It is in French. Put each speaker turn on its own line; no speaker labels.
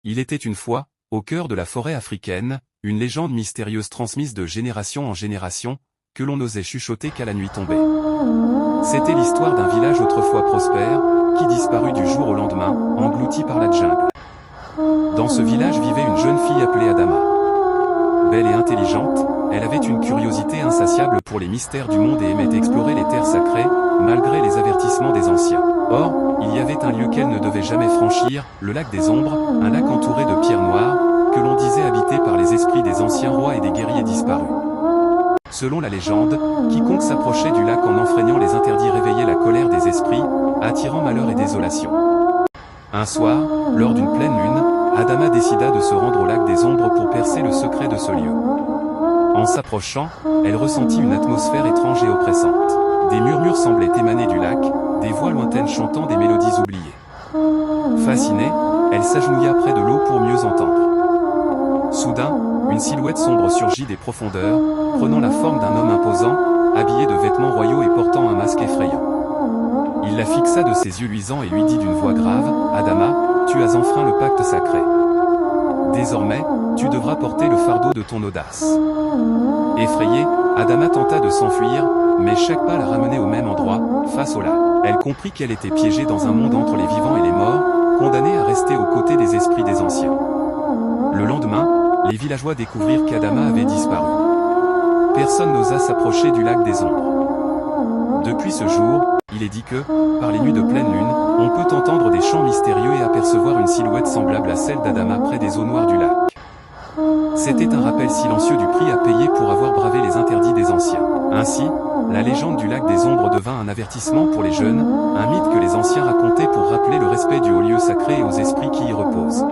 Il était une fois, au cœur de la forêt africaine, une légende mystérieuse transmise de génération en génération, que l'on n'osait chuchoter qu'à la nuit tombée. C'était l'histoire d'un village autrefois prospère, qui disparut du jour au lendemain, englouti par la jungle. Dans ce village vivait une jeune fille appelée Adama. Belle et intelligente, elle avait une curiosité insatiable pour les mystères du monde et aimait explorer les terres sacrées, malgré les avertissements des anciens. Or, il y avait un lieu qu'elle ne devait jamais franchir, le lac des Ombres, un lac entouré de pierres noires, que l'on disait habité par les esprits des anciens rois et des guerriers disparus. Selon la légende, quiconque s'approchait du lac en enfreignant les interdits réveillait la colère des esprits, attirant malheur et désolation. Un soir, lors d'une pleine lune, Adama décida de se rendre au lac des Ombres pour percer le secret de ce lieu. En s'approchant, elle ressentit une atmosphère étrange et oppressante. Des murmures semblaient émaner du lac, des voix lointaines chantant des mélodies oubliées. Fascinée, elle s'agenouilla près de l'eau pour mieux entendre. Soudain, une silhouette sombre surgit des profondeurs, prenant la forme d'un homme imposant, habillé de vêtements royaux et portant un masque effrayant. Il la fixa de ses yeux luisants et lui dit d'une voix grave, « Adama, tu as enfreint le pacte sacré. Désormais, tu devras porter le fardeau de ton audace. » Effrayée, Adama tenta de s'enfuir, mais chaque pas la ramenait au même endroit, face au lac. Elle comprit qu'elle était piégée dans un monde entre les vivants et les morts, condamnée à rester aux côtés des esprits des anciens. Le lendemain, les villageois découvrirent qu'Adama avait disparu. Personne n'osa s'approcher du lac des Ombres. Depuis ce jour, il est dit que, par les nuits de pleine lune, on peut entendre des chants mystérieux et apercevoir une silhouette semblable à celle d'Adama près des eaux noires du lac. C'était un rappel silencieux du prix à payer pour avoir bravé les interdits des anciens. Ainsi, la légende du lac des Ombres devint un avertissement pour les jeunes, un mythe que les anciens racontaient pour rappeler le respect du haut lieu sacré et aux esprits qui y reposent.